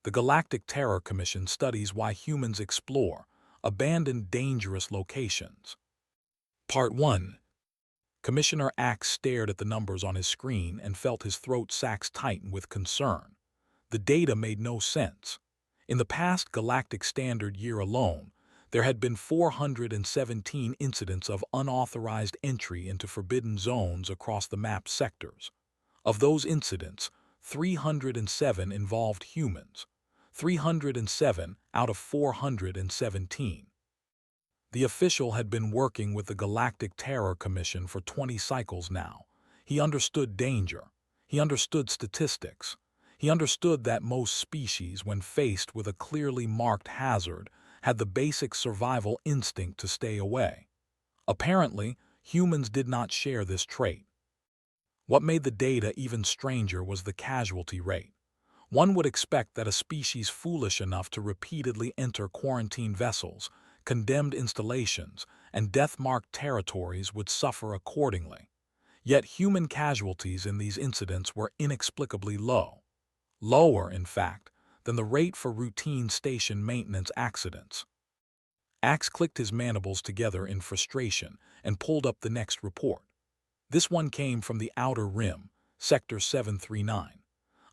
The Galactic Terror Commission studies why humans explore abandoned dangerous locations. Part 1. Commissioner Axe stared at the numbers on his screen and felt his throat sacs tighten with concern. The data made no sense. In the past Galactic Standard Year alone, there had been 417 incidents of unauthorized entry into forbidden zones across the map's sectors. Of those incidents, 307 involved humans, 307 out of 417. The official had been working with the Galactic Terror Commission for 20 cycles now. He understood danger. He understood statistics. He understood that most species, when faced with a clearly marked hazard, had the basic survival instinct to stay away. Apparently, humans did not share this trait. What made the data even stranger was the casualty rate. One would expect that a species foolish enough to repeatedly enter quarantine vessels, condemned installations, and death-marked territories would suffer accordingly. Yet human casualties in these incidents were inexplicably low. Lower, in fact, than the rate for routine station maintenance accidents. Axe clicked his mandibles together in frustration and pulled up the next report. This one came from the Outer Rim, Sector 739,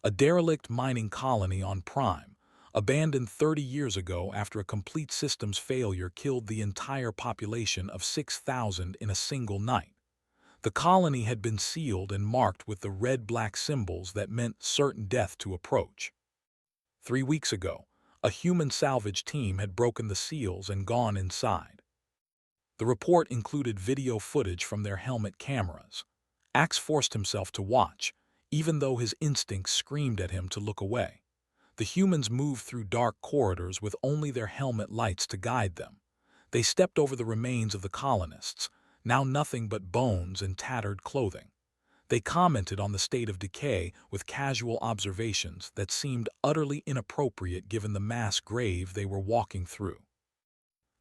a derelict mining colony on Prime, abandoned 30 years ago after a complete systems failure killed the entire population of 6,000 in a single night. The colony had been sealed and marked with the red-black symbols that meant certain death to approach. 3 weeks ago, a human salvage team had broken the seals and gone inside. The report included video footage from their helmet cameras. Axe forced himself to watch, even though his instincts screamed at him to look away. The humans moved through dark corridors with only their helmet lights to guide them. They stepped over the remains of the colonists, now nothing but bones and tattered clothing. They commented on the state of decay with casual observations that seemed utterly inappropriate given the mass grave they were walking through.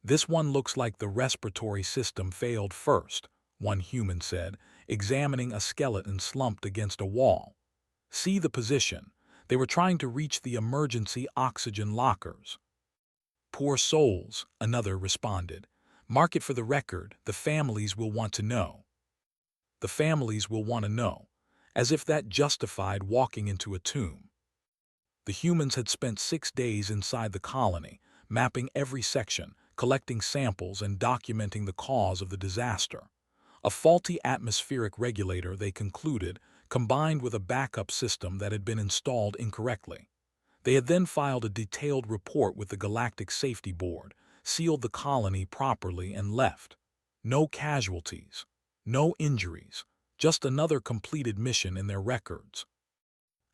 "This one looks like the respiratory system failed first," one human said, examining a skeleton slumped against a wall. "See the position. They were trying to reach the emergency oxygen lockers." "Poor souls," another responded. "Mark it for the record. The families will want to know." The families will want to know, as if that justified walking into a tomb. The humans had spent 6 days inside the colony, mapping every section, collecting samples and documenting the cause of the disaster. A faulty atmospheric regulator, they concluded, combined with a backup system that had been installed incorrectly. They had then filed a detailed report with the Galactic Safety Board, sealed the colony properly, and left. No casualties, no injuries, just another completed mission in their records.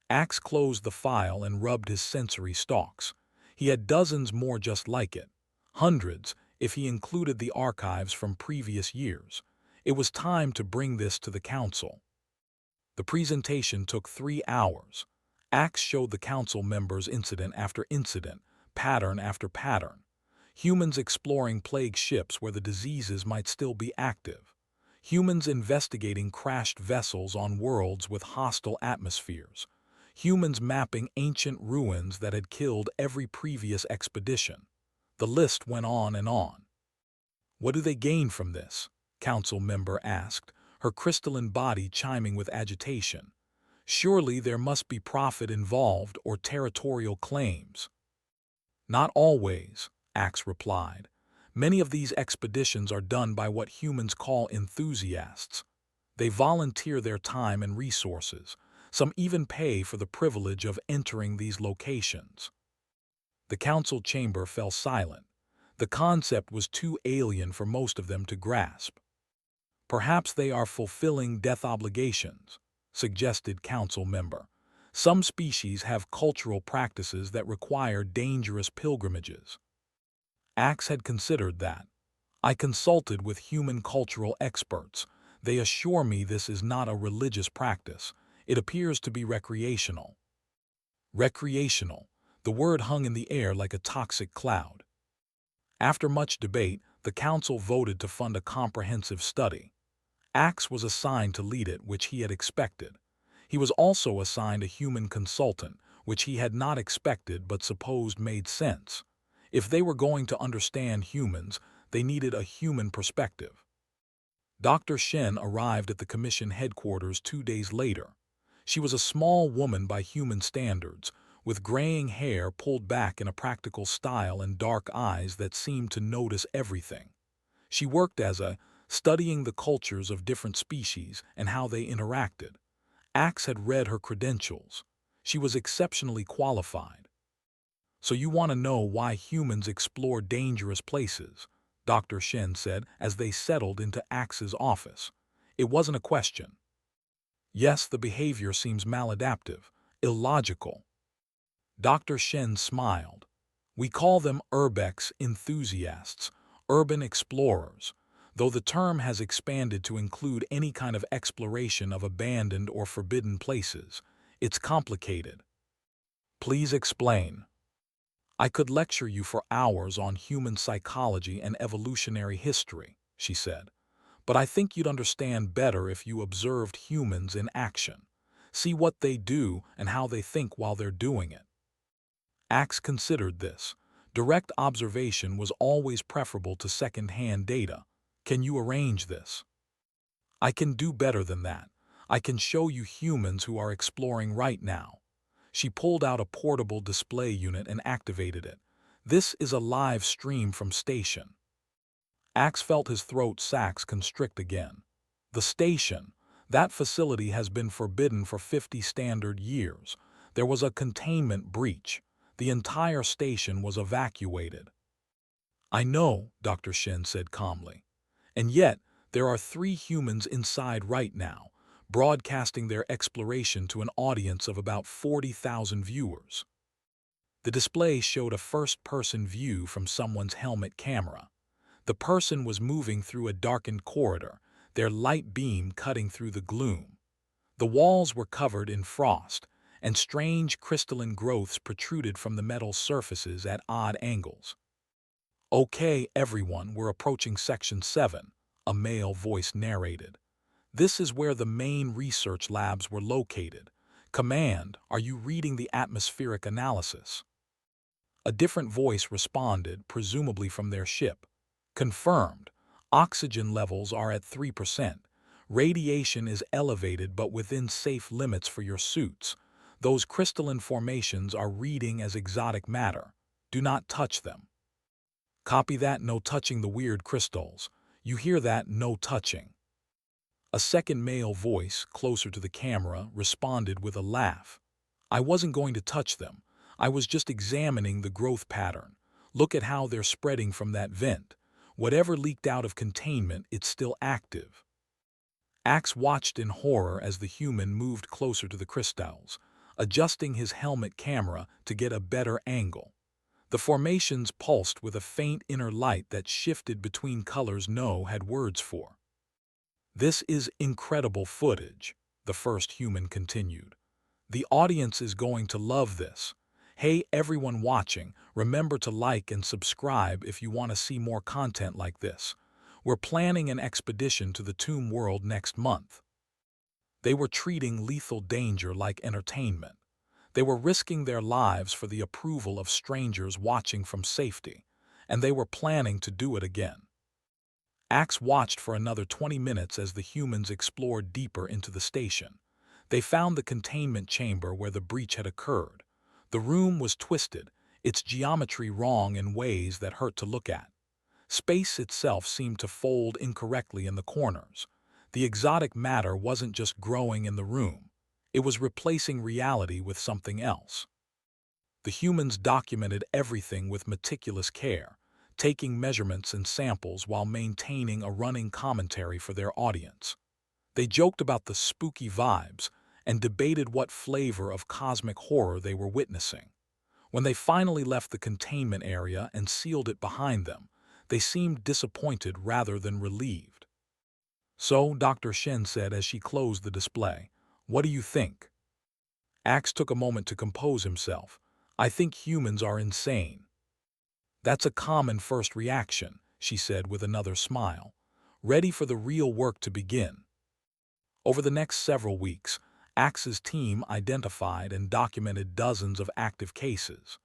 Axe closed the file and rubbed his sensory stalks. He had dozens more just like it. Hundreds, if he included the archives from previous years. It was time to bring this to the council. The presentation took 3 hours. Axe showed the council members incident after incident, pattern after pattern. Humans exploring plague ships where the diseases might still be active. Humans investigating crashed vessels on worlds with hostile atmospheres. Humans mapping ancient ruins that had killed every previous expedition. The list went on and on. "What do they gain from this?" council member asked, her crystalline body chiming with agitation. "Surely there must be profit involved or territorial claims." "Not always," Axe replied. "Many of these expeditions are done by what humans call enthusiasts. They volunteer their time and resources. Some even pay for the privilege of entering these locations." The council chamber fell silent. The concept was too alien for most of them to grasp. "Perhaps they are fulfilling death obligations," suggested council member. "Some species have cultural practices that require dangerous pilgrimages." Axe had considered that. "I consulted with human cultural experts. They assure me this is not a religious practice. It appears to be recreational." Recreational. The word hung in the air like a toxic cloud. After much debate, the council voted to fund a comprehensive study. Axe was assigned to lead it, which he had expected. He was also assigned a human consultant, which he had not expected but supposed made sense. If they were going to understand humans, they needed a human perspective. Dr. Shen arrived at the commission headquarters 2 days later. She was a small woman by human standards, with graying hair pulled back in a practical style and dark eyes that seemed to notice everything. She worked as studying the cultures of different species and how they interacted. Axe had read her credentials. She was exceptionally qualified. "So you want to know why humans explore dangerous places?" Dr. Shen said as they settled into Axe's office. It wasn't a question. "Yes, the behavior seems maladaptive, illogical." Dr. Shen smiled. "We call them urbex enthusiasts, urban explorers, though the term has expanded to include any kind of exploration of abandoned or forbidden places. It's complicated." "Please explain." "I could lecture you for hours on human psychology and evolutionary history," she said, "but I think you'd understand better if you observed humans in action. See what they do and how they think while they're doing it." Axe considered this. Direct observation was always preferable to second-hand data. "Can you arrange this?" "I can do better than that. I can show you humans who are exploring right now." She pulled out a portable display unit and activated it. "This is a live stream from station." Axe felt his throat sacs constrict again. The station. That facility has been forbidden for 50 standard years. There was a containment breach. The entire station was evacuated. "I know," Dr. Shen said calmly. "And yet, there are 3 humans inside right now, broadcasting their exploration to an audience of about 40,000 viewers." The display showed a first-person view from someone's helmet camera. The person was moving through a darkened corridor, their light beam cutting through the gloom. The walls were covered in frost, and strange crystalline growths protruded from the metal surfaces at odd angles. "Okay, everyone, we're approaching Section 7, a male voice narrated. "This is where the main research labs were located. Command, are you reading the atmospheric analysis?" A different voice responded, presumably from their ship. "Confirmed. Oxygen levels are at 3%. Radiation is elevated but within safe limits for your suits. Those crystalline formations are reading as exotic matter. Do not touch them." "Copy that, no touching the weird crystals. You hear that, no touching." A second male voice, closer to the camera, responded with a laugh. "I wasn't going to touch them. I was just examining the growth pattern. Look at how they're spreading from that vent. Whatever leaked out of containment, it's still active." Axe watched in horror as the human moved closer to the crystals, adjusting his helmet camera to get a better angle. The formations pulsed with a faint inner light that shifted between colors No had words for. "This is incredible footage," the first human continued. "The audience is going to love this. Hey, everyone watching, remember to like and subscribe if you want to see more content like this. We're planning an expedition to the Tomb World next month." They were treating lethal danger like entertainment. They were risking their lives for the approval of strangers watching from safety, and they were planning to do it again. Axe watched for another 20 minutes as the humans explored deeper into the station. They found the containment chamber where the breach had occurred. The room was twisted, its geometry wrong in ways that hurt to look at. Space itself seemed to fold incorrectly in the corners. The exotic matter wasn't just growing in the room. It was replacing reality with something else. The humans documented everything with meticulous care, taking measurements and samples while maintaining a running commentary for their audience. They joked about the spooky vibes and debated what flavor of cosmic horror they were witnessing. When they finally left the containment area and sealed it behind them, they seemed disappointed rather than relieved. "So," Dr. Shen said as she closed the display, "what do you think?" Axe took a moment to compose himself. "I think humans are insane." "That's a common first reaction," she said with another smile. "Ready for the real work to begin." Over the next several weeks, Axe's team identified and documented dozens of active cases.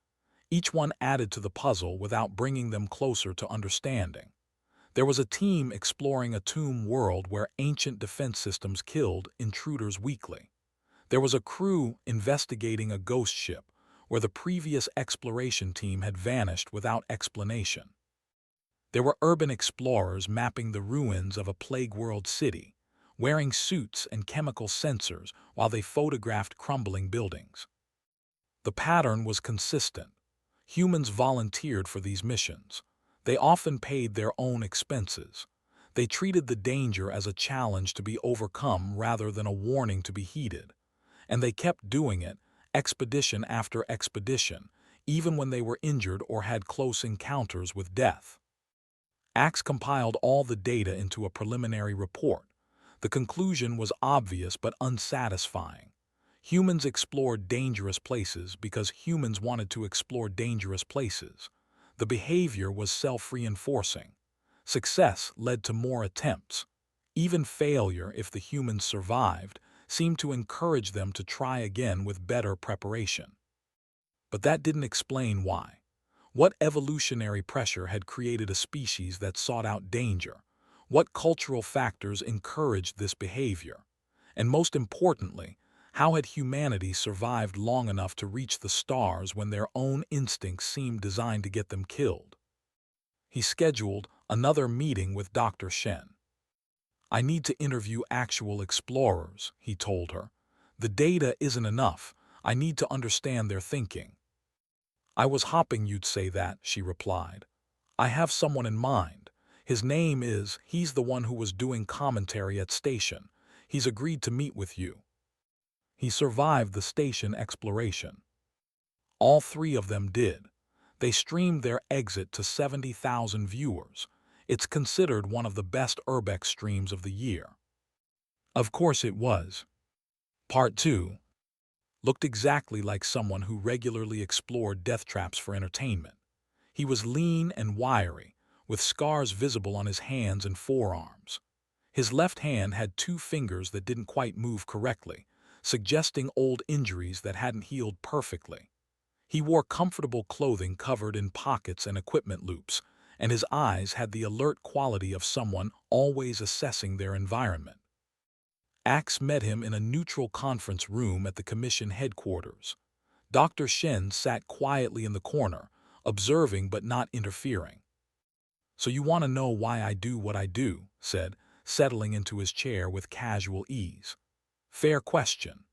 Each one added to the puzzle without bringing them closer to understanding. There was a team exploring a tomb world where ancient defense systems killed intruders weekly. There was a crew investigating a ghost ship where the previous exploration team had vanished without explanation. There were urban explorers mapping the ruins of a plague-world city, wearing suits and chemical sensors while they photographed crumbling buildings. The pattern was consistent. Humans volunteered for these missions. They often paid their own expenses. They treated the danger as a challenge to be overcome rather than a warning to be heeded. And they kept doing it, expedition after expedition, even when they were injured or had close encounters with death. Axe compiled all the data into a preliminary report. The conclusion was obvious but unsatisfying. Humans explored dangerous places because humans wanted to explore dangerous places. The behavior was self-reinforcing. Success led to more attempts. Even failure, if the humans survived, seemed to encourage them to try again with better preparation. But that didn't explain why. What evolutionary pressure had created a species that sought out danger? What cultural factors encouraged this behavior? And most importantly, how had humanity survived long enough to reach the stars when their own instincts seemed designed to get them killed? He scheduled another meeting with Dr. Shen. "I need to interview actual explorers," he told her. "The data isn't enough. I need to understand their thinking." "I was hoping you'd say that," she replied. "I have someone in mind. He's the one who was doing commentary at station. He's agreed to meet with you." He survived the station exploration. All three of them did. They streamed their exit to 70,000 viewers. It's considered one of the best urbex streams of the year. Of course it was. Part 2 looked exactly like someone who regularly explored death traps for entertainment. He was lean and wiry, with scars visible on his hands and forearms. His left hand had two fingers that didn't quite move correctly, suggesting old injuries that hadn't healed perfectly. He wore comfortable clothing covered in pockets and equipment loops, and his eyes had the alert quality of someone always assessing their environment. Axe met him in a neutral conference room at the Commission headquarters. Dr. Shen sat quietly in the corner, observing but not interfering. "So you want to know why I do what I do," said, settling into his chair with casual ease. "Fair question.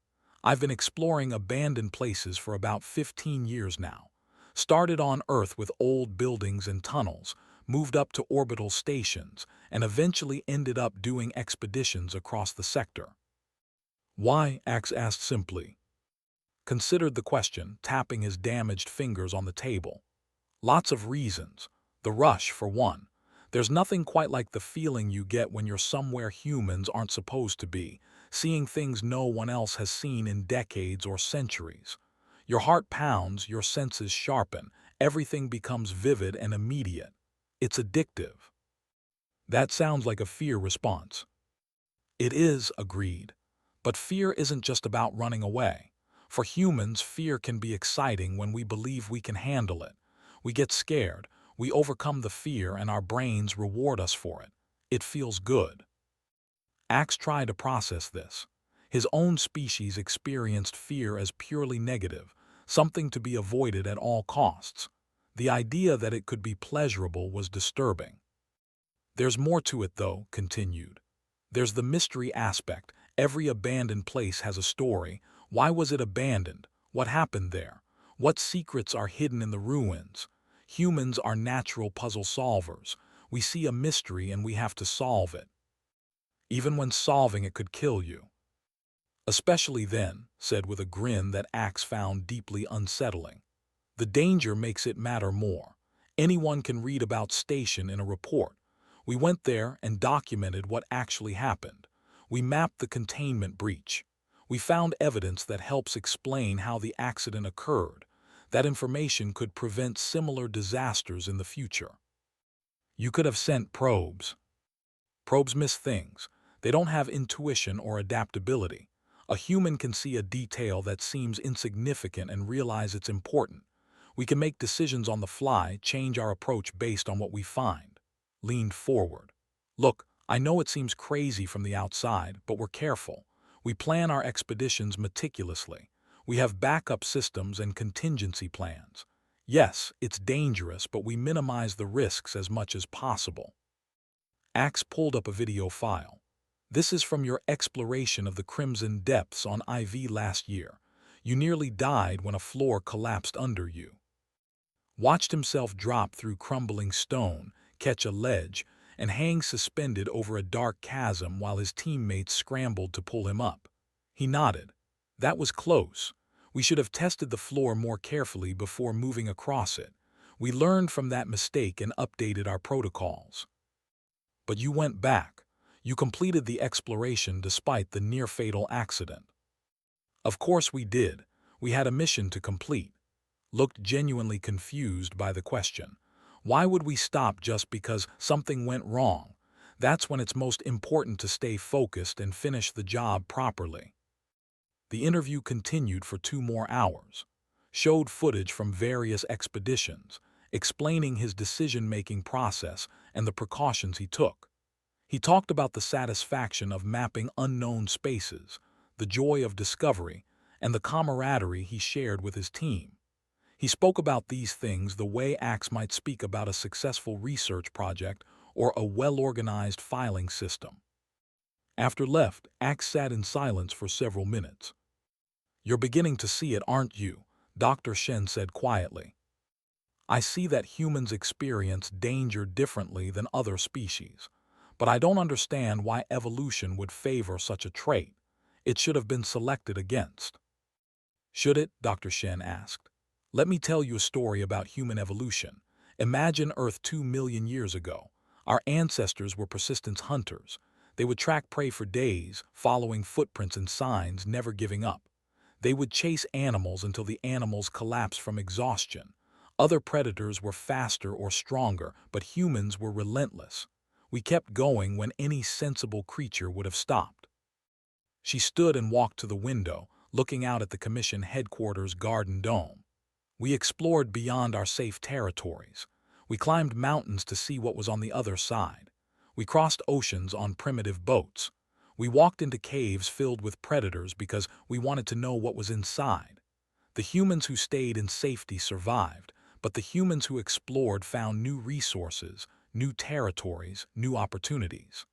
I've been exploring abandoned places for about 15 years now. Started on Earth with old buildings and tunnels, moved up to orbital stations, and eventually ended up doing expeditions across the sector." "Why?" Axe asked simply. Considered the question, tapping his damaged fingers on the table. "Lots of reasons. The rush, for one. There's nothing quite like the feeling you get when you're somewhere humans aren't supposed to be, seeing things no one else has seen in decades or centuries. Your heart pounds, your senses sharpen, everything becomes vivid and immediate. It's addictive." "That sounds like a fear response." "It is," agreed. "But fear isn't just about running away. For humans, fear can be exciting when we believe we can handle it. We get scared, we overcome the fear, and our brains reward us for it. It feels good." Axe tried to process this. His own species experienced fear as purely negative, something to be avoided at all costs. The idea that it could be pleasurable was disturbing. "There's more to it, though," continued. "There's the mystery aspect. Every abandoned place has a story. Why was it abandoned? What happened there? What secrets are hidden in the ruins? Humans are natural puzzle solvers. We see a mystery and we have to solve it. Even when solving it could kill you." "Especially then," said with a grin that Axe found deeply unsettling. "The danger makes it matter more. Anyone can read about station in a report. We went there and documented what actually happened. We mapped the containment breach. We found evidence that helps explain how the accident occurred. That information could prevent similar disasters in the future. You could have sent probes." "Probes miss things. They don't have intuition or adaptability. A human can see a detail that seems insignificant and realize it's important. We can make decisions on the fly, change our approach based on what we find. Leaned forward. Look, I know it seems crazy from the outside, but we're careful. We plan our expeditions meticulously. We have backup systems and contingency plans. Yes, it's dangerous, but we minimize the risks as much as possible. Axe pulled up a video file. This is from your exploration of the Crimson Depths on IV last year. You nearly died when a floor collapsed under you. Watched himself drop through crumbling stone, catch a ledge, and hang suspended over a dark chasm while his teammates scrambled to pull him up. He nodded. That was close. We should have tested the floor more carefully before moving across it. We learned from that mistake and updated our protocols. But you went back. You completed the exploration despite the near-fatal accident. Of course we did. We had a mission to complete. Looked genuinely confused by the question. Why would we stop just because something went wrong? That's when it's most important to stay focused and finish the job properly. The interview continued for 2 more hours. Showed footage from various expeditions, explaining his decision-making process and the precautions he took. He talked about the satisfaction of mapping unknown spaces, the joy of discovery, and the camaraderie he shared with his team. He spoke about these things the way Axe might speak about a successful research project or a well-organized filing system. After left, Axe sat in silence for several minutes. "You're beginning to see it, aren't you?" Dr. Shen said quietly. "I see that humans experience danger differently than other species, but I don't understand why evolution would favor such a trait. It should have been selected against." "Should it?" Dr. Shen asked. "Let me tell you a story about human evolution. Imagine Earth 2 million years ago. Our ancestors were persistent hunters. They would track prey for days, following footprints and signs, never giving up. They would chase animals until the animals collapsed from exhaustion. Other predators were faster or stronger, but humans were relentless. We kept going when any sensible creature would have stopped." She stood and walked to the window, looking out at the Commission headquarters garden dome. "We explored beyond our safe territories. We climbed mountains to see what was on the other side. We crossed oceans on primitive boats. We walked into caves filled with predators because we wanted to know what was inside. The humans who stayed in safety survived, but the humans who explored found new resources, new territories, new opportunities.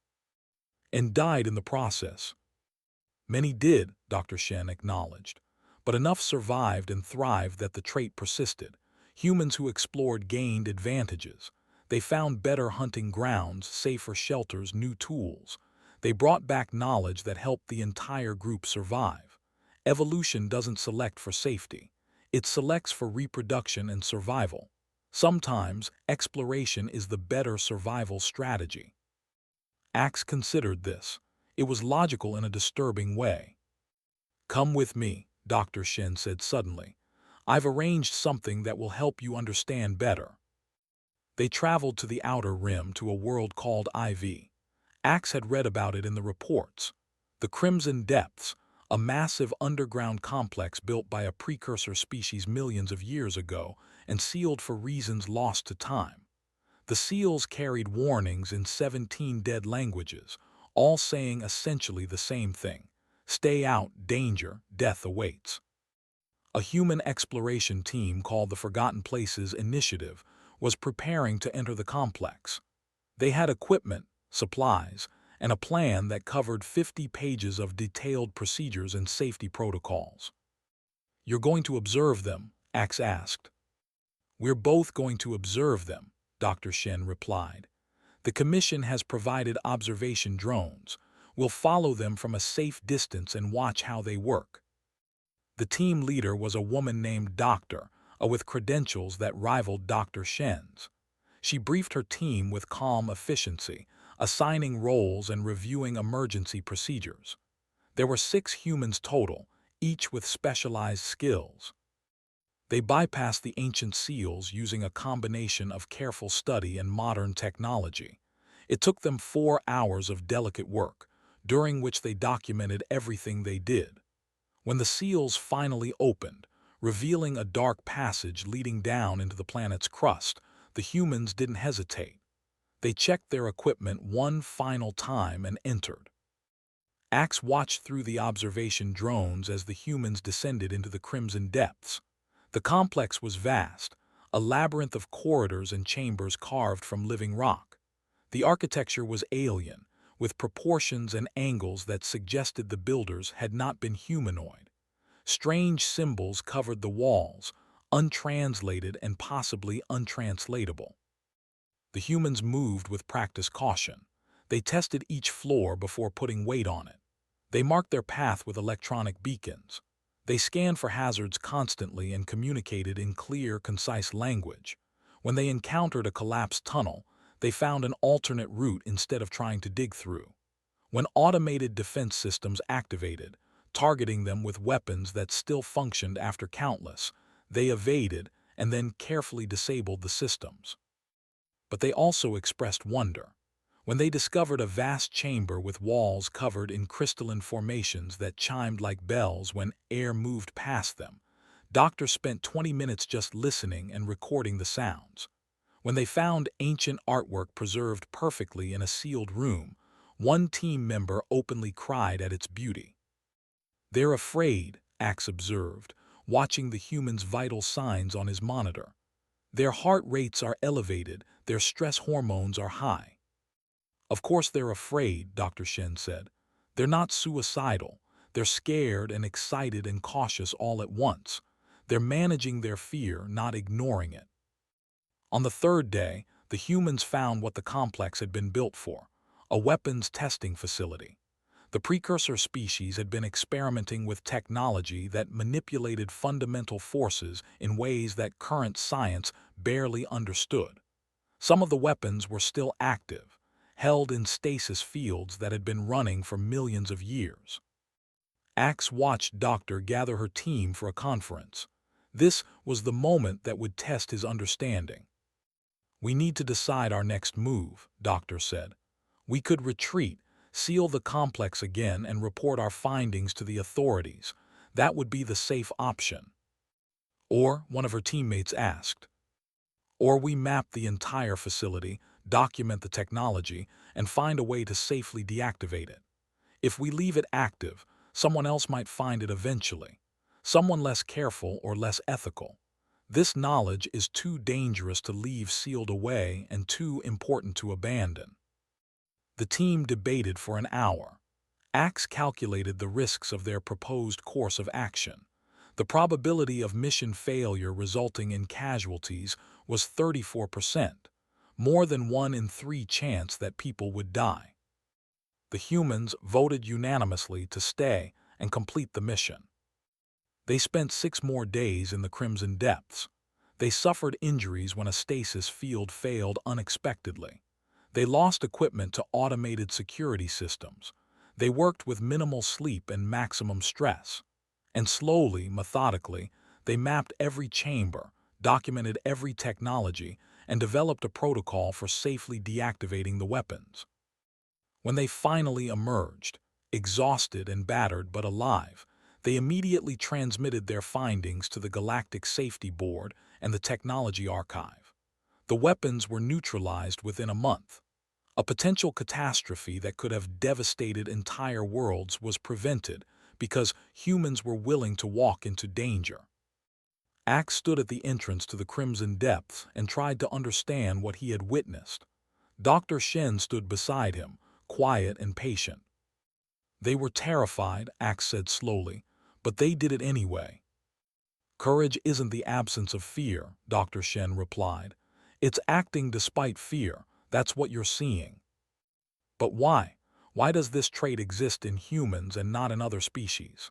And died in the process." "Many did," Dr. Shen acknowledged, "but enough survived and thrived that the trait persisted. Humans who explored gained advantages. They found better hunting grounds, safer shelters, new tools. They brought back knowledge that helped the entire group survive. Evolution doesn't select for safety. It selects for reproduction and survival. Sometimes, exploration is the better survival strategy." Axe considered this. It was logical in a disturbing way. "Come with me," Dr. Shen said suddenly. "I've arranged something that will help you understand better." They traveled to the outer rim to a world called IV. Axe had read about it in the reports. The Crimson Depths, a massive underground complex built by a precursor species millions of years ago and sealed for reasons lost to time. The seals carried warnings in 17 dead languages, all saying essentially the same thing: stay out, danger, death awaits. A human exploration team called the Forgotten Places Initiative was preparing to enter the complex. They had equipment, supplies, and a plan that covered 50 pages of detailed procedures and safety protocols. "You're going to observe them?" Axe asked. "We're both going to observe them," Dr. Shen replied. "The Commission has provided observation drones. We'll follow them from a safe distance and watch how they work." The team leader was a woman named Doctor, with credentials that rivaled Dr. Shen's. She briefed her team with calm efficiency, assigning roles and reviewing emergency procedures. There were 6 humans total, each with specialized skills. They bypassed the ancient seals using a combination of careful study and modern technology. It took them 4 hours of delicate work, during which they documented everything they did. When the seals finally opened, revealing a dark passage leading down into the planet's crust, the humans didn't hesitate. They checked their equipment one final time and entered. Axe watched through the observation drones as the humans descended into the crimson depths. The complex was vast, a labyrinth of corridors and chambers carved from living rock. The architecture was alien, with proportions and angles that suggested the builders had not been humanoid. Strange symbols covered the walls, untranslated and possibly untranslatable. The humans moved with practiced caution. They tested each floor before putting weight on it. They marked their path with electronic beacons. They scanned for hazards constantly and communicated in clear, concise language. When they encountered a collapsed tunnel, they found an alternate route instead of trying to dig through. When automated defense systems activated, targeting them with weapons that still functioned after countless, they evaded and then carefully disabled the systems. But they also expressed wonder. When they discovered a vast chamber with walls covered in crystalline formations that chimed like bells when air moved past them, Doctor spent 20 minutes just listening and recording the sounds. When they found ancient artwork preserved perfectly in a sealed room, one team member openly cried at its beauty. "They're afraid," Axe observed, watching the humans' vital signs on his monitor. "Their heart rates are elevated, their stress hormones are high." "Of course they're afraid," Dr. Shen said. "They're not suicidal. They're scared and excited and cautious all at once. They're managing their fear, not ignoring it." On the third day, the humans found what the complex had been built for, a weapons testing facility. The precursor species had been experimenting with technology that manipulated fundamental forces in ways that current science barely understood. Some of the weapons were still active, held in stasis fields that had been running for millions of years. Axe watched Doctor gather her team for a conference. This was the moment that would test his understanding. "We need to decide our next move," Doctor said. "We could retreat, seal the complex again, and report our findings to the authorities. That would be the safe option." Or, one of her teammates asked. "Or we map the entire facility, document the technology, and find a way to safely deactivate it. If we leave it active, someone else might find it eventually. Someone less careful or less ethical. This knowledge is too dangerous to leave sealed away and too important to abandon." The team debated for an hour. Axe calculated the risks of their proposed course of action. The probability of mission failure resulting in casualties was 34%, more than 1 in 3 chance that people would die. The humans voted unanimously to stay and complete the mission. They spent 6 more days in the crimson depths. They suffered injuries when a stasis field failed unexpectedly. They lost equipment to automated security systems. They worked with minimal sleep and maximum stress. And slowly, methodically, they mapped every chamber, documented every technology, and developed a protocol for safely deactivating the weapons. When they finally emerged, exhausted and battered but alive, they immediately transmitted their findings to the Galactic Safety Board and the Technology Archive. The weapons were neutralized within a month. A potential catastrophe that could have devastated entire worlds was prevented because humans were willing to walk into danger. Axe stood at the entrance to the crimson depths and tried to understand what he had witnessed. Dr. Shen stood beside him, quiet and patient. "They were terrified," Axe said slowly, "but they did it anyway." "Courage isn't the absence of fear," Dr. Shen replied. "It's acting despite fear. That's what you're seeing." "But why? Why does this trait exist in humans and not in other species?"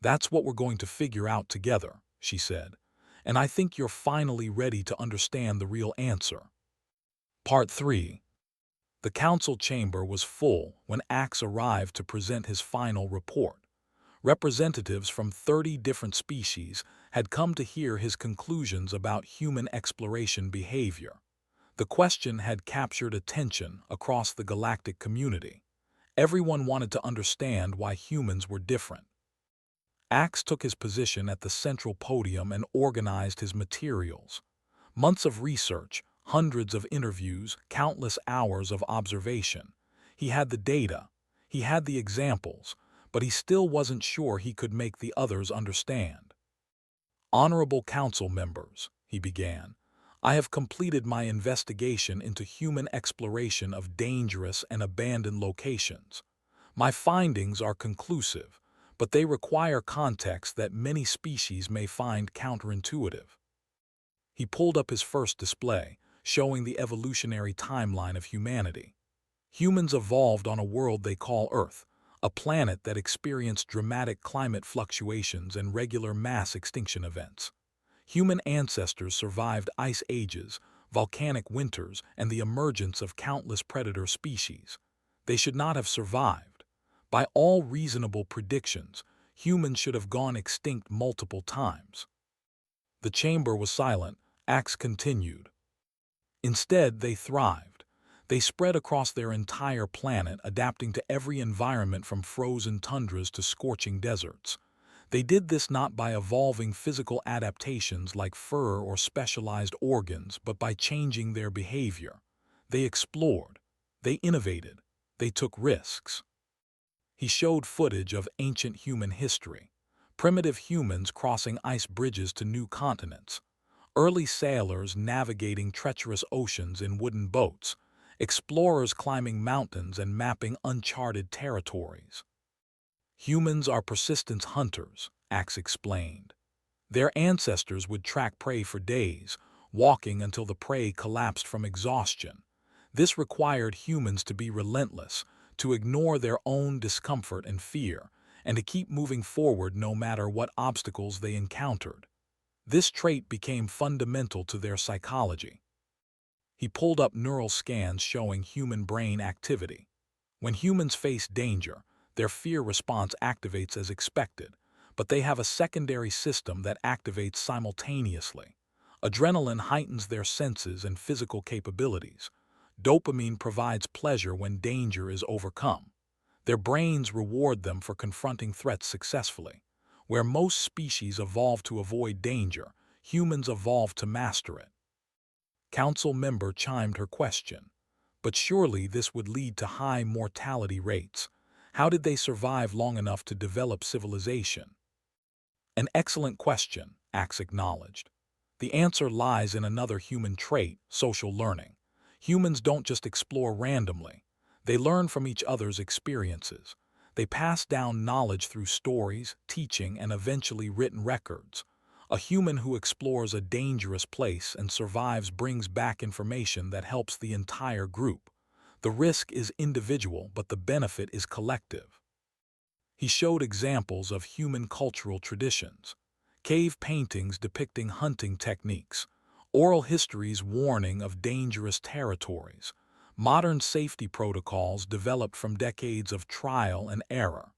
"That's what we're going to figure out together," she said. "And I think you're finally ready to understand the real answer." Part 3. The council chamber was full when Axe arrived to present his final report. Representatives from 30 different species had come to hear his conclusions about human exploration behavior. The question had captured attention across the galactic community. Everyone wanted to understand why humans were different. Axe took his position at the central podium and organized his materials. Months of research, hundreds of interviews, countless hours of observation. He had the data, he had the examples, but he still wasn't sure he could make the others understand. "Honorable Council members," he began, "I have completed my investigation into human exploration of dangerous and abandoned locations. My findings are conclusive, but they require context that many species may find counterintuitive." He pulled up his first display, showing the evolutionary timeline of humanity. Humans evolved on a world they call Earth, a planet that experienced dramatic climate fluctuations and regular mass extinction events. Human ancestors survived ice ages, volcanic winters, and the emergence of countless predator species. They should not have survived. By all reasonable predictions, humans should have gone extinct multiple times. The chamber was silent. Axe continued. Instead, they thrived. They spread across their entire planet, adapting to every environment from frozen tundras to scorching deserts. They did this not by evolving physical adaptations like fur or specialized organs, but by changing their behavior. They explored. They innovated. They took risks. He showed footage of ancient human history. Primitive humans crossing ice bridges to new continents. Early sailors navigating treacherous oceans in wooden boats. Explorers climbing mountains and mapping uncharted territories. "Humans are persistence hunters," Axe explained. "Their ancestors would track prey for days, walking until the prey collapsed from exhaustion. This required humans to be relentless, to ignore their own discomfort and fear, and to keep moving forward no matter what obstacles they encountered. This trait became fundamental to their psychology." He pulled up neural scans showing human brain activity. When humans face danger, their fear response activates as expected, but they have a secondary system that activates simultaneously. Adrenaline heightens their senses and physical capabilities. Dopamine provides pleasure when danger is overcome. Their brains reward them for confronting threats successfully. Where most species evolve to avoid danger, humans evolve to master it. Council member chimed her question. "But surely this would lead to high mortality rates. How did they survive long enough to develop civilization?" "An excellent question," Axe acknowledged. "The answer lies in another human trait, social learning. Humans don't just explore randomly. They learn from each other's experiences. They pass down knowledge through stories, teaching, and eventually written records. A human who explores a dangerous place and survives brings back information that helps the entire group. The risk is individual, but the benefit is collective." He showed examples of human cultural traditions. Cave paintings depicting hunting techniques. Oral histories warning of dangerous territories. Modern safety protocols developed from decades of trial and error.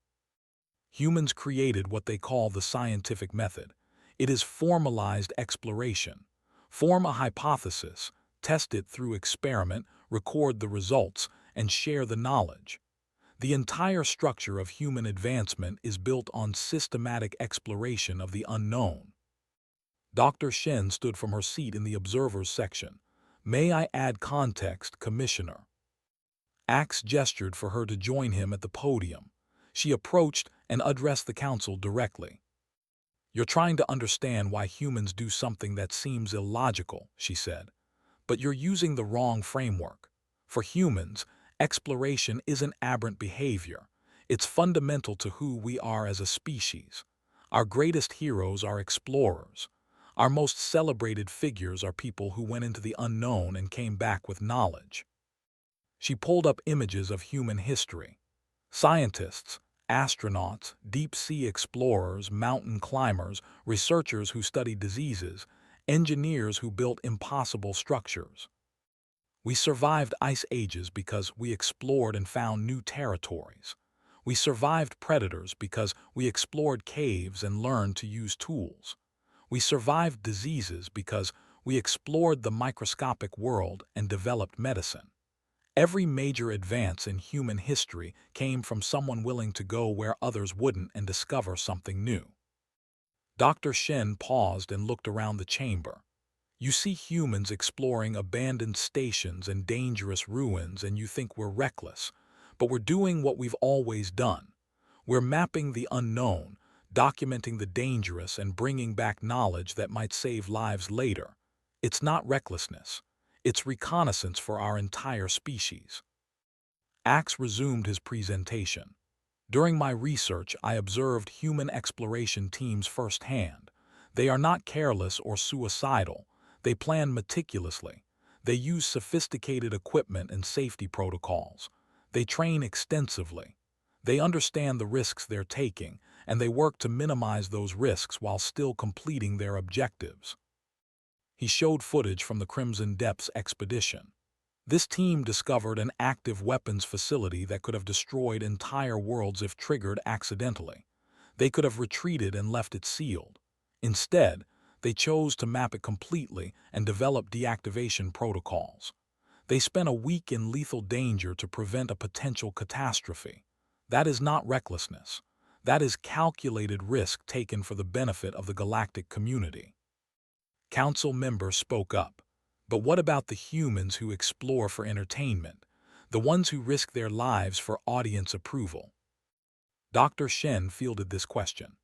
Humans created what they call the scientific method. It is formalized exploration. Form a hypothesis, test it through experiment, record the results, and share the knowledge. The entire structure of human advancement is built on systematic exploration of the unknown. Dr. Shen stood from her seat in the observers section. "May I add context, Commissioner?" Axe gestured for her to join him at the podium. She approached and addressed the council directly. "You're trying to understand why humans do something that seems illogical," she said. "But you're using the wrong framework. For humans, exploration isn't aberrant behavior. It's fundamental to who we are as a species. Our greatest heroes are explorers. Our most celebrated figures are people who went into the unknown and came back with knowledge." She pulled up images of human history. Scientists, astronauts, deep-sea explorers, mountain climbers, researchers who studied diseases, engineers who built impossible structures. We survived ice ages because we explored and found new territories. We survived predators because we explored caves and learned to use tools. We survived diseases because we explored the microscopic world and developed medicine. Every major advance in human history came from someone willing to go where others wouldn't and discover something new. Dr. Shen paused and looked around the chamber. You see humans exploring abandoned stations and dangerous ruins and you think we're reckless. But we're doing what we've always done. We're mapping the unknown, documenting the dangerous and bringing back knowledge that might save lives later. It's not recklessness. It's reconnaissance for our entire species. Axe resumed his presentation. During my research, I observed human exploration teams firsthand. They are not careless or suicidal. They plan meticulously. They use sophisticated equipment and safety protocols. They train extensively. They understand the risks they're taking, and they work to minimize those risks while still completing their objectives. He showed footage from the Crimson Depths expedition. This team discovered an active weapons facility that could have destroyed entire worlds if triggered accidentally. They could have retreated and left it sealed. Instead, they chose to map it completely and develop deactivation protocols. They spent a week in lethal danger to prevent a potential catastrophe. That is not recklessness. That is calculated risk taken for the benefit of the galactic community. Council members spoke up. But what about the humans who explore for entertainment, the ones who risk their lives for audience approval? Dr. Shen fielded this question.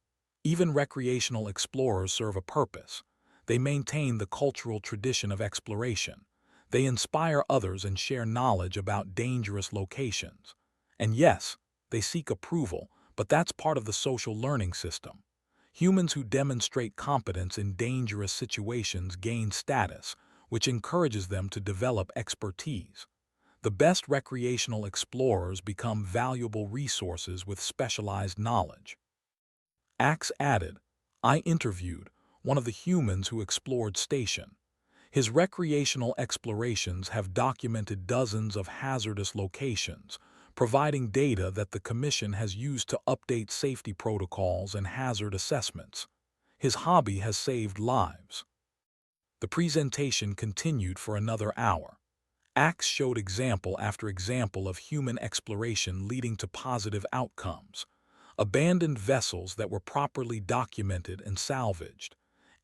Even recreational explorers serve a purpose. They maintain the cultural tradition of exploration. They inspire others and share knowledge about dangerous locations. And yes, they seek approval, but that's part of the social learning system. Humans who demonstrate competence in dangerous situations gain status, which encourages them to develop expertise. The best recreational explorers become valuable resources with specialized knowledge. Axe added, I interviewed one of the humans who explored Station. His recreational explorations have documented dozens of hazardous locations, providing data that the Commission has used to update safety protocols and hazard assessments. His hobby has saved lives. The presentation continued for another hour. Axe showed example after example of human exploration leading to positive outcomes. Abandoned vessels that were properly documented and salvaged.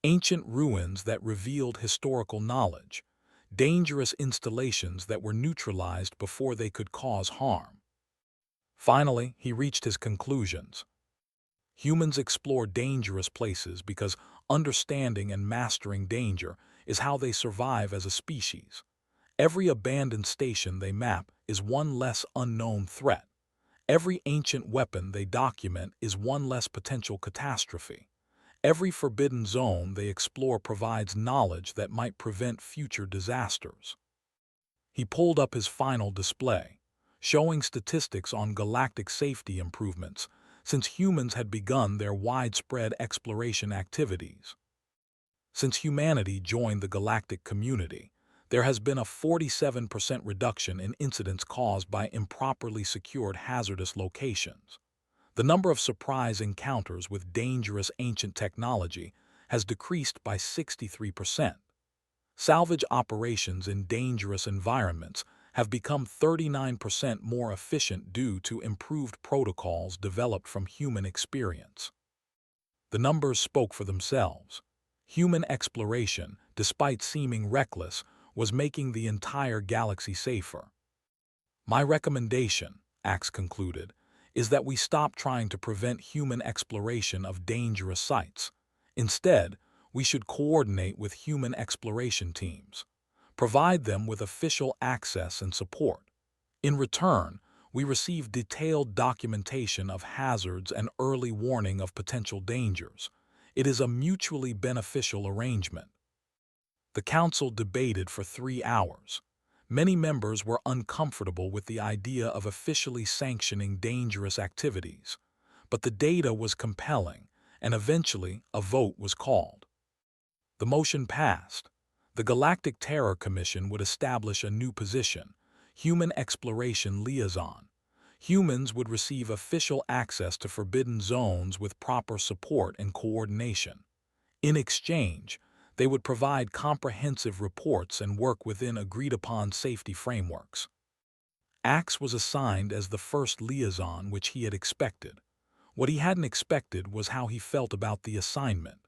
Ancient ruins that revealed historical knowledge. Dangerous installations that were neutralized before they could cause harm. Finally, he reached his conclusions. Humans explore dangerous places because understanding and mastering danger is how they survive as a species. Every abandoned station they map is one less unknown threat. Every ancient weapon they document is one less potential catastrophe. Every forbidden zone they explore provides knowledge that might prevent future disasters. He pulled up his final display, showing statistics on galactic safety improvements since humans had begun their widespread exploration activities. Since humanity joined the galactic community, there has been a 47% reduction in incidents caused by improperly secured hazardous locations. The number of surprise encounters with dangerous ancient technology has decreased by 63%. Salvage operations in dangerous environments have become 39% more efficient due to improved protocols developed from human experience. The numbers spoke for themselves. Human exploration, despite seeming reckless, was making the entire galaxy safer. My recommendation, Axe concluded, is that we stop trying to prevent human exploration of dangerous sites. Instead, we should coordinate with human exploration teams, provide them with official access and support. In return, we receive detailed documentation of hazards and early warning of potential dangers. It is a mutually beneficial arrangement. The council debated for 3 hours. Many members were uncomfortable with the idea of officially sanctioning dangerous activities, but the data was compelling, and eventually a vote was called. The motion passed. The Galactic Terror Commission would establish a new position, Human Exploration Liaison. Humans would receive official access to forbidden zones with proper support and coordination. In exchange, they would provide comprehensive reports and work within agreed-upon safety frameworks. Axe was assigned as the first liaison which he had expected. What he hadn't expected was how he felt about the assignment.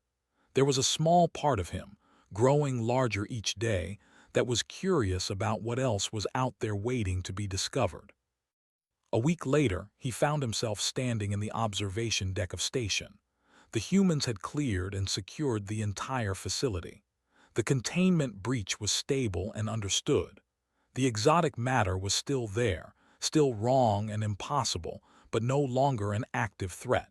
There was a small part of him, growing larger each day, that was curious about what else was out there waiting to be discovered. A week later, he found himself standing in the observation deck of station. The humans had cleared and secured the entire facility. The containment breach was stable and understood. The exotic matter was still there, still wrong and impossible, but no longer an active threat.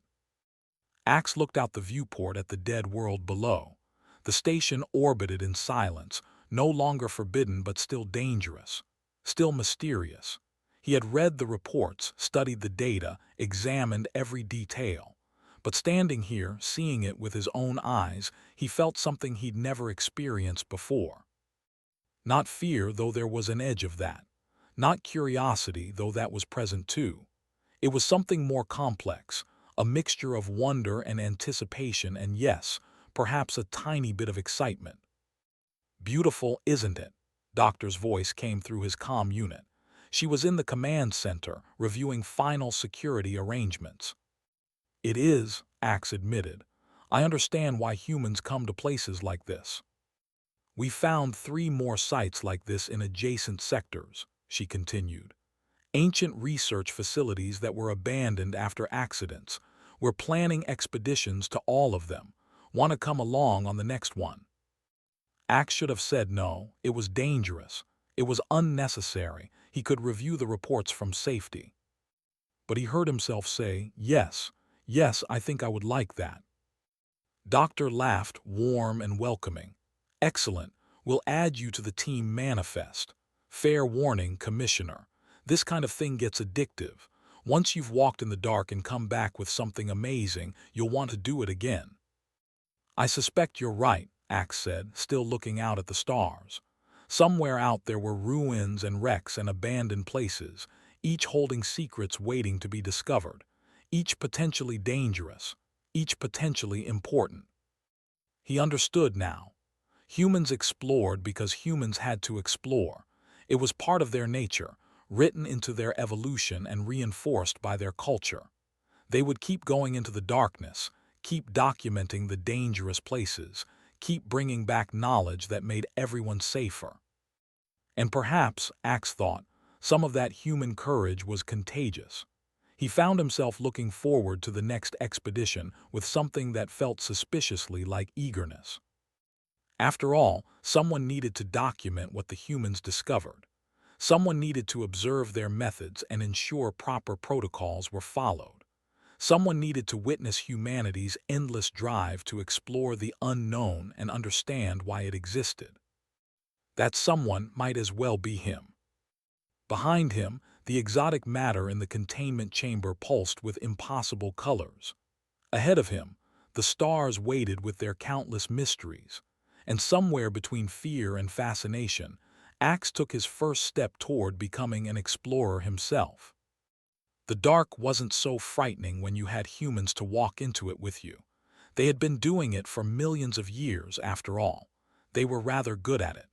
Axe looked out the viewport at the dead world below. The station orbited in silence, no longer forbidden but still dangerous, still mysterious. He had read the reports, studied the data, examined every detail. But standing here, seeing it with his own eyes, he felt something he'd never experienced before. Not fear, though there was an edge of that. Not curiosity, though that was present too. It was something more complex, a mixture of wonder and anticipation and, yes, perhaps a tiny bit of excitement. "Beautiful, isn't it?" Doctor's voice came through his comm unit. She was in the command center, reviewing final security arrangements. "It is," Axe admitted. "I understand why humans come to places like this." "We found 3 more sites like this in adjacent sectors," she continued. "Ancient research facilities that were abandoned after accidents. We're planning expeditions to all of them. Want to come along on the next one?" Axe should have said no. It was dangerous. It was unnecessary. He could review the reports from safety. But he heard himself say, "Yes, yes, I think I would like that." Doctor laughed, warm and welcoming. "Excellent. We'll add you to the team manifest. Fair warning, Commissioner. This kind of thing gets addictive. Once you've walked in the dark and come back with something amazing, you'll want to do it again." "I suspect you're right," Axe said, still looking out at the stars. Somewhere out there were ruins and wrecks and abandoned places, each holding secrets waiting to be discovered, each potentially dangerous, each potentially important. He understood now. Humans explored because humans had to explore. It was part of their nature, written into their evolution and reinforced by their culture. They would keep going into the darkness, keep documenting the dangerous places, keep bringing back knowledge that made everyone safer. And perhaps, Axe thought, some of that human courage was contagious. He found himself looking forward to the next expedition with something that felt suspiciously like eagerness. After all, someone needed to document what the humans discovered. Someone needed to observe their methods and ensure proper protocols were followed. Someone needed to witness humanity's endless drive to explore the unknown and understand why it existed. That someone might as well be him. Behind him, the exotic matter in the containment chamber pulsed with impossible colors. Ahead of him, the stars waited with their countless mysteries. And somewhere between fear and fascination, Axe took his first step toward becoming an explorer himself. The dark wasn't so frightening when you had humans to walk into it with you. They had been doing it for millions of years, after all. They were rather good at it.